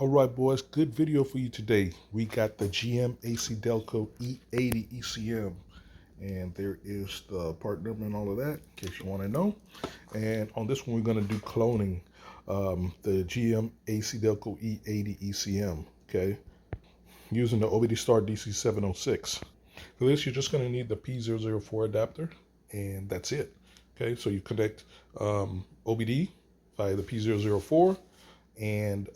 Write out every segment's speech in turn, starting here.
All right, boys, good video for you today. We got the GM ACDELCO E80 ECM, and there is the part number and all of that, in case you want to know. And on this one, we're going to do cloning the GM ACDELCO E80 ECM, okay, using the OBDSTAR DC706. For this, you're just going to need the P004 adapter, and that's it. Okay, so you connect OBD via the P004, and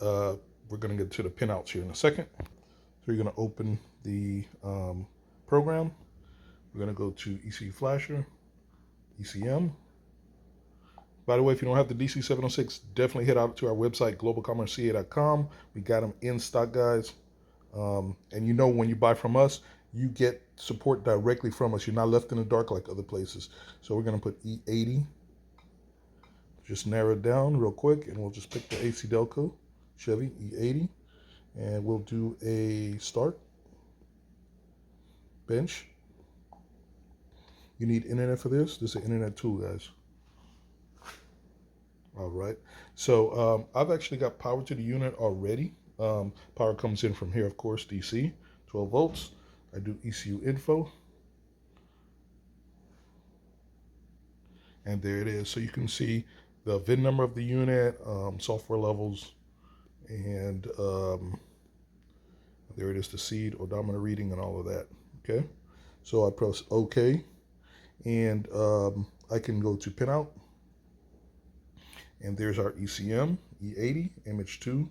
we're going to get to the pinouts here in a second. So you're going to open the program. We're going to go to ECU Flasher, ECM. By the way, if you don't have the DC706, definitely head out to our website, globalcommerceca.com. We got them in stock, guys. And you know, when you buy from us, you get support directly from us. You're not left in the dark like other places. So we're going to put E80. Just narrow it down real quick, and we'll just pick the ACDELCO Chevy E80, and we'll do a start. Bench. You need internet for this. This is an internet tool, guys. All right. So I've actually got power to the unit already. Power comes in from here, of course, DC, 12 volts. I do ECU info. And there it is. So you can see the VIN number of the unit, software levels, and there it is, the seed, odometer reading, and all of that. Okay. So I press OK, and I can go to Pinout. And there's our ECM, E80, image 2.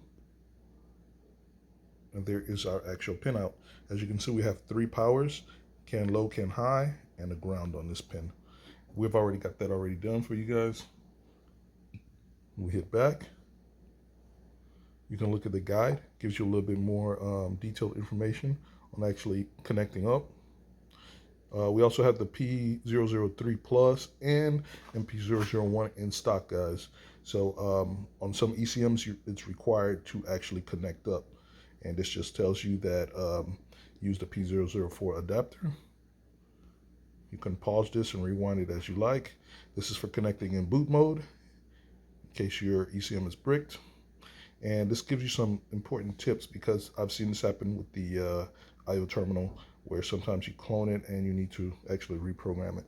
And there is our actual pinout. As you can see, we have 3 powers, can low, can high, and a ground on this pin. We've already got that already done for you guys. We hit back. You can look at the guide. Gives you a little bit more detailed information on actually connecting up. We also have the P003 Plus and P001 in stock, guys. So on some ECMs, it's required to actually connect up. And this just tells you that use the P004 adapter. You can pause this and rewind it as you like. This is for connecting in boot mode, in case your ECM is bricked. And this gives you some important tips, because I've seen this happen with the IO terminal, where sometimes you clone it and you need to actually reprogram it.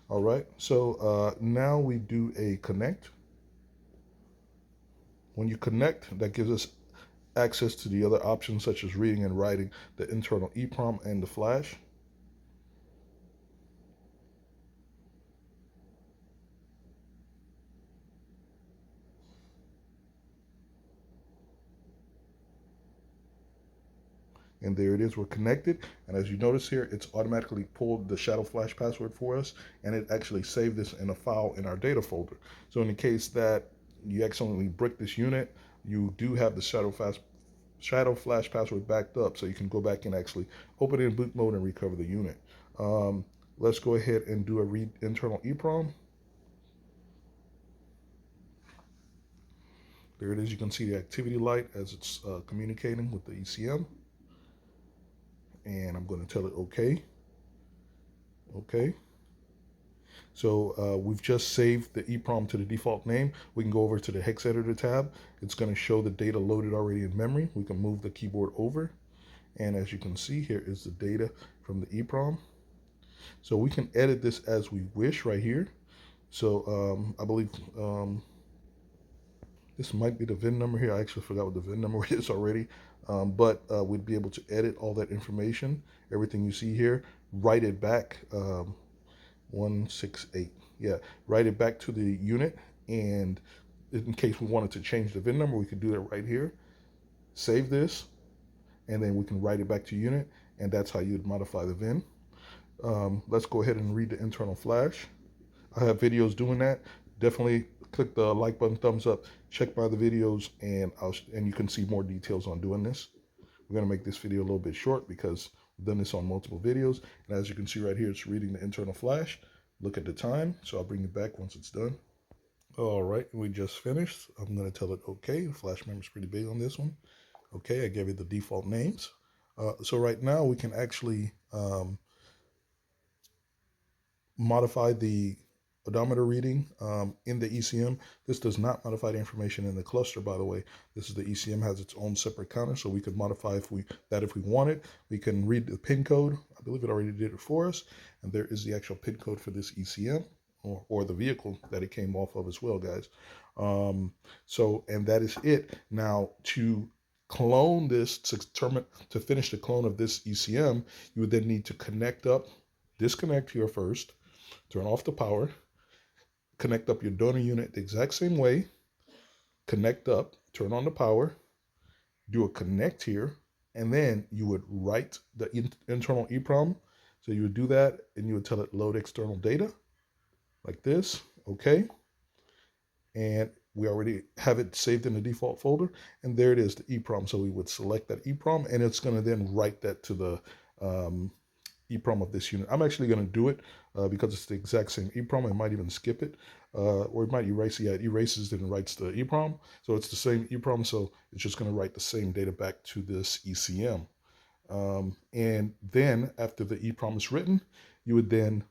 All right, so now we do a connect. When you connect, that gives us access to the other options, such as reading and writing the internal EEPROM and the flash. And there it is, we're connected. And as you notice here, it's automatically pulled the shadow flash password for us, and it actually saved this in a file in our data folder. So in the case that you accidentally brick this unit, you do have the shadow flash password backed up, so you can go back and actually open it in boot mode and recover the unit. Let's go ahead and do a read internal EEPROM. There it is, you can see the activity light as it's communicating with the ECM. And I'm going to tell it OK. OK. So we've just saved the EEPROM to the default name. We can go over to the hex editor tab. It's going to show the data loaded already in memory. We can move the keyboard over. And as you can see, here is the data from the EEPROM. So we can edit this as we wish right here. So I believe this might be the VIN number here. I actually forgot what the VIN number is already. But we'd be able to edit all that information, everything you see here, write it back, 168, yeah, write it back to the unit, and in case we wanted to change the VIN number, we could do that right here, save this, and then we can write it back to unit, and that's how you'd modify the VIN. Let's go ahead and read the internal flash. I have videos doing that. Definitely click the like button, thumbs up, check by the videos, and you can see more details on doing this. We're going to make this video a little bit short because we've done this on multiple videos. And as you can see right here, it's reading the internal flash. Look at the time. So I'll bring you back once it's done. All right, we just finished. I'm going to tell it OK. Flash memory is pretty big on this one. OK, I gave it the default names. So right now we can actually modify the odometer reading in the ECM. This does not modify the information in the cluster, by the way. This is the ECM has its own separate counter, so we could modify if we wanted. We can read the pin code. I believe it already did it for us, and there is the actual pin code for this ECM or the vehicle that it came off of as well, guys. And that is it. Now, to clone this, to finish the clone of this ECM, you would then need to disconnect here first, turn off the power, connect up your donor unit the exact same way, connect up, turn on the power, do a connect here, and then you would write the internal EEPROM. So you would do that, and you would tell it load external data, like this, okay? And we already have it saved in the default folder, and there it is, the EEPROM. So we would select that EEPROM, and it's gonna then write that to the EEPROM of this unit. I'm actually gonna do it because it's the exact same EEPROM. I might even skip it, or it might erase. Yeah, it erases it and writes the EEPROM. So it's the same EEPROM, so it's just gonna write the same data back to this ECM. And then after the EEPROM is written, you would then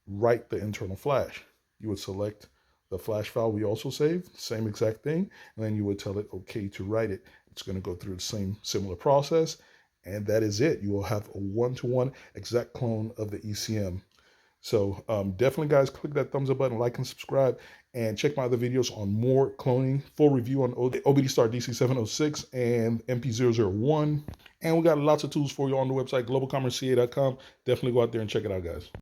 write the internal flash. You would select the flash file we also saved, same exact thing, and then you would tell it okay to write it. It's going to go through the same similar process, and that is it. You will have a one-to-one exact clone of the ECM. So definitely, guys, click that thumbs up button, like and subscribe, and check my other videos on more cloning, full review on OBDSTAR DC706 and MP001. And we got lots of tools for you on the website, globalcommerceca.com. Definitely go out there and check it out, guys.